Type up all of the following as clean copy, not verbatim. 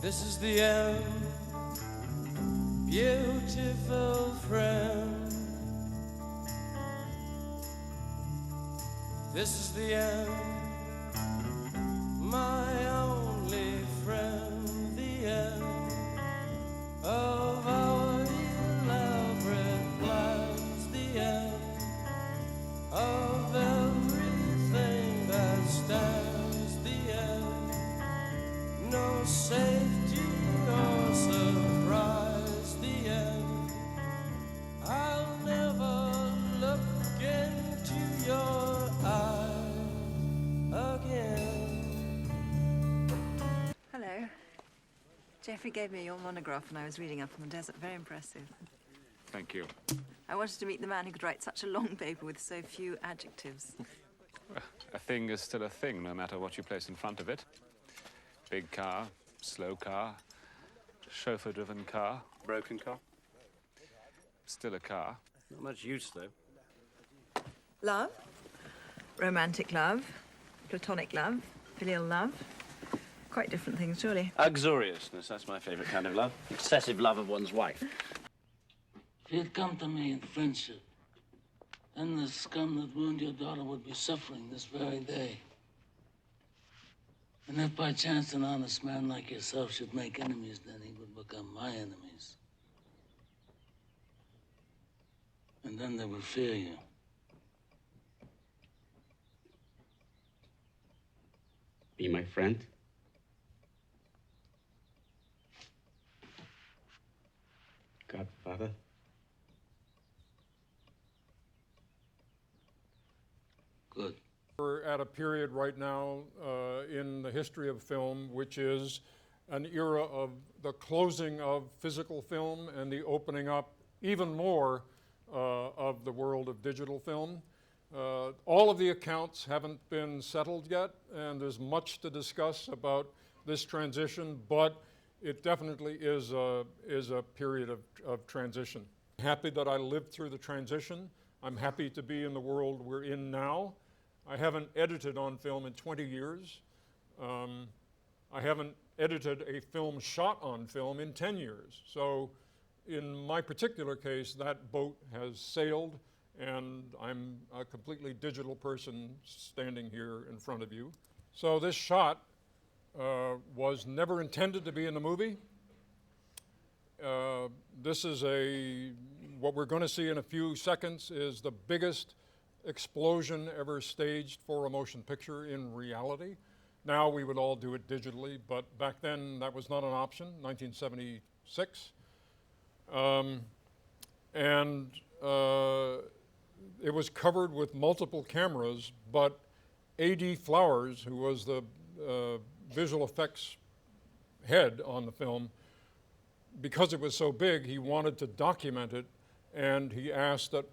This is the end, beautiful friend. This is the end, my only friend. The end of our elaborate plans. The end of everything that stands. The end, no safety or surprise. The end, I'll never look into your eyes again. Hello. Jeffrey gave me your monograph when I was reading up on the desert. Very impressive. Thank you. I wanted to meet the man who could write such a long paper with so few adjectives. A thing is still a thing, no matter what you place in front of it. Big car, slow car, chauffeur-driven car. Broken car? Still a car. Not much use, though. Love, romantic love, platonic love, filial love. Quite different things, surely. Uxoriousness, that's my favourite kind of love. Excessive love of one's wife. If you'd come to me in friendship, then the scum that ruined your daughter would be suffering this very day. And if by chance an honest man like yourself should make enemies, then he would become my enemies. And then they would fear you. Be my friend? Godfather? Good. We're at a period right now in the history of film which is an era of the closing of physical film and the opening up even more of the world of digital film. All of the accounts haven't been settled yet, and there's much to discuss about this transition, but it definitely is a period of transition. I'm happy that I lived through the transition. I'm happy to be in the world we're in now. I haven't edited on film in 20 years. I haven't edited a film shot on film in 10 years. So in my particular case, that boat has sailed, and I'm a completely digital person standing here in front of you. So this shot was never intended to be in the movie. This is what we're going to see in a few seconds is the biggest explosion ever staged for a motion picture in reality. Now we would all do it digitally, but back then that was not an option, 1976. It was covered with multiple cameras, but A.D. Flowers, who was the visual effects head on the film, because it was so big, he wanted to document it, and he asked that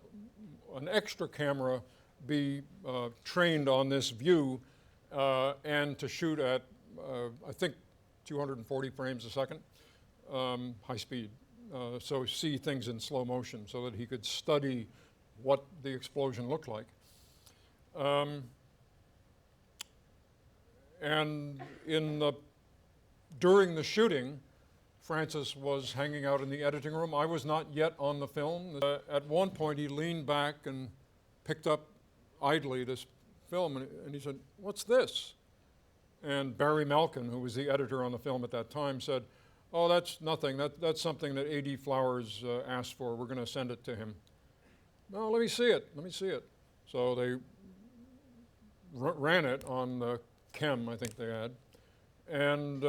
an extra camera be trained on this view and to shoot at, I think, 240 frames a second, high speed. So see things in slow motion so that he could study what the explosion looked like. And during the shooting, Francis was hanging out in the editing room. I was not yet on the film. At one point, he leaned back and picked up idly this film, and he said, "What's this?" And Barry Malkin, who was the editor on the film at that time, said, "Oh, that's nothing. That's something that A.D. Flowers asked for. We're going to send it to him." "No, let me see it. Let me see it." So they ran it on the chem, I think they had, and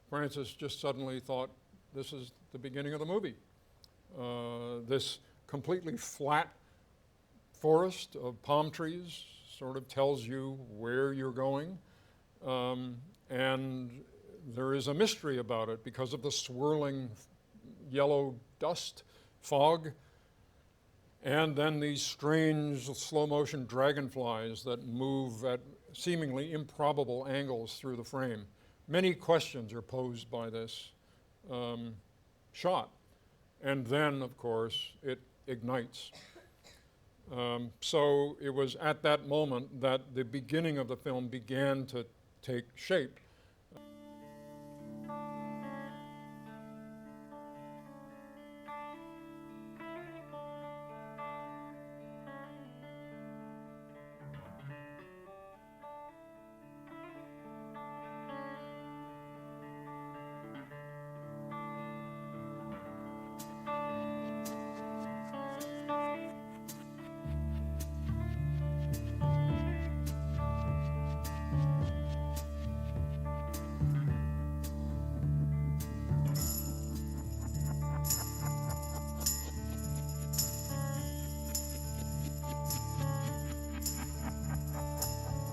Francis just suddenly thought, this is the beginning of the movie. This completely flat forest of palm trees sort of tells you where you're going, and there is a mystery about it because of the swirling yellow dust, fog, and then these strange slow motion dragonflies that move at seemingly improbable angles through the frame. Many questions are posed by this shot. And then, of course, it ignites. So it was at that moment that the beginning of the film began to take shape.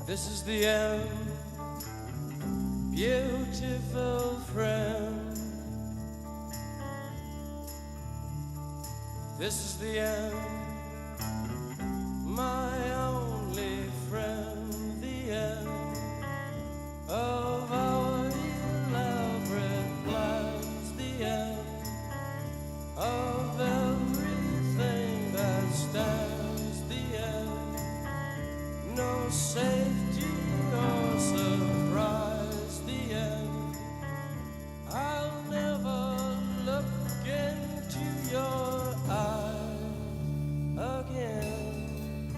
This is the end, beautiful friend. This is the end, my only friend, the end of our elaborate plans, the end of everything that stands, the end, no safety or surprise, the end. I'll never look into your eyes again.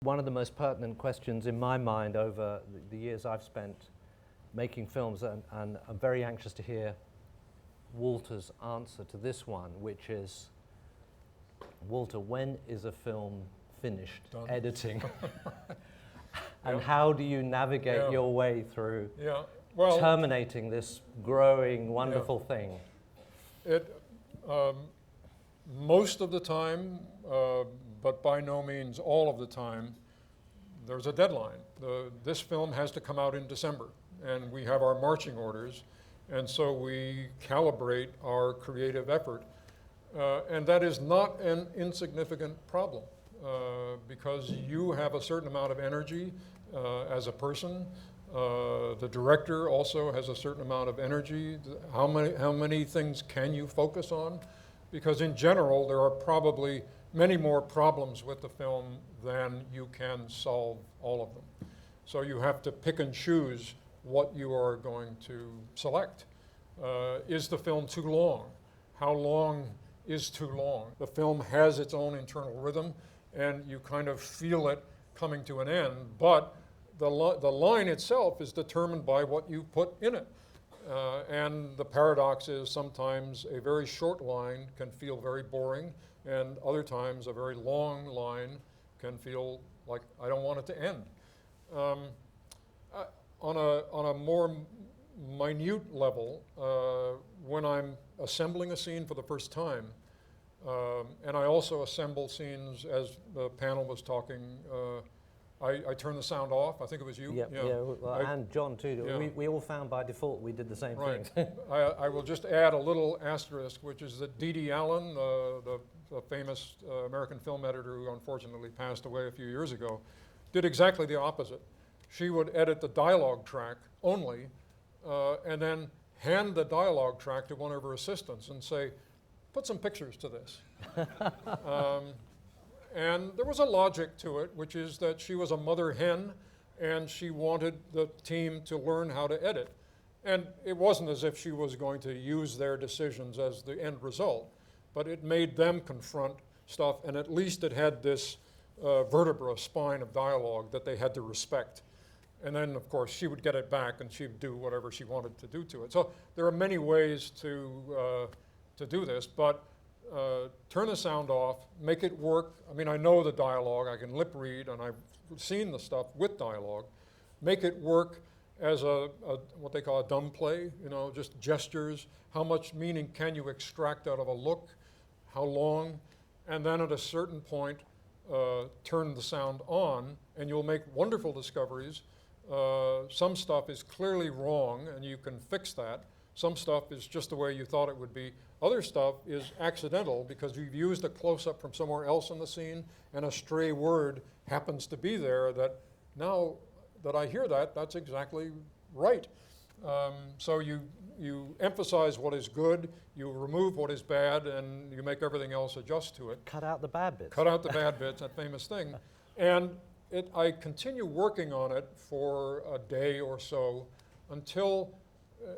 One of the most pertinent questions in my mind over the years I've spent making films, and I'm very anxious to hear Walter's answer to this one, which is, Walter, when is a film finished editing? And how do you navigate your way through terminating this growing, wonderful thing? Most of the time, but by no means all of the time, there's a deadline. This film has to come out in December, and we have our marching orders, and so we calibrate our creative effort. And that is not an insignificant problem, because you have a certain amount of energy as a person. The director also has a certain amount of energy. How many things can you focus on? Because in general, there are probably many more problems with the film than you can solve all of them. So you have to pick and choose what you are going to select. Is the film too long? How long is too long? The film has its own internal rhythm, and you kind of feel it coming to an end, but the line itself is determined by what you put in it. And the paradox is sometimes a very short line can feel very boring, and other times a very long line can feel like I don't want it to end. On a more minute level, when I'm assembling a scene for the first time, and I also assemble scenes, as the panel was talking, I turn the sound off. I think it was you. And John too. Yeah. We all found by default we did the same Right. thing. I will just add a little asterisk, which is that Dee Dee Allen, the famous American film editor who unfortunately passed away a few years ago, did exactly the opposite. She would edit the dialogue track only, and then hand the dialogue track to one of her assistants and say, put some pictures to this. And there was a logic to it, which is that she was a mother hen, and she wanted the team to learn how to edit. And it wasn't as if she was going to use their decisions as the end result, but it made them confront stuff, and at least it had this vertebra, spine of dialogue that they had to respect. And then, of course, she would get it back, and she'd do whatever she wanted to do to it. So there are many ways to do this, but turn the sound off, make it work. I mean, I know the dialogue, I can lip read, and I've seen the stuff with dialogue. Make it work as what they call a dumb play, you know, just gestures. How much meaning can you extract out of a look? How long? And then at a certain point, turn the sound on, and you'll make wonderful discoveries. Some stuff is clearly wrong, and you can fix that. Some stuff is just the way you thought it would be. Other stuff is accidental because you've used a close-up from somewhere else in the scene, and a stray word happens to be there that now that I hear that, that's exactly right. So you emphasize what is good, you remove what is bad, and you make everything else adjust to it. Cut out the bad bits. Cut out the bad bits, that famous thing. And I continue working on it for a day or so until,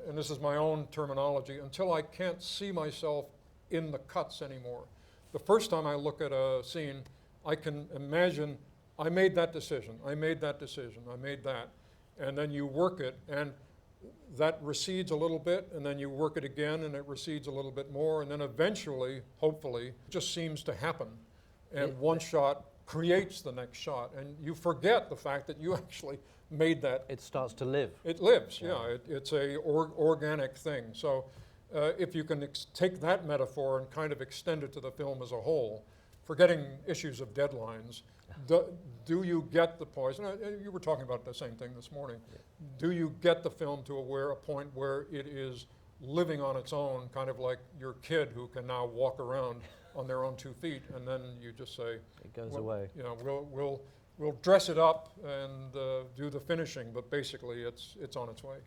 and this is my own terminology, until I can't see myself in the cuts anymore. The first time I look at a scene, I can imagine, I made that decision, I made that decision, I made that. And then you work it, and that recedes a little bit, and then you work it again, and it recedes a little bit more, and then eventually, hopefully, it just seems to happen. And one shot creates the next shot, and you forget the fact that you actually made that. It starts to live. It lives, yeah. It's a organic thing. So if you can take that metaphor and kind of extend it to the film as a whole, forgetting issues of deadlines, do you get the poison? You were talking about the same thing this morning. Do you get the film to a point where it is living on its own, kind of like your kid who can now walk around on their own 2 feet, and then you just say, It goes well, away. you know, we'll dress it up and do the finishing, but basically it's on its way.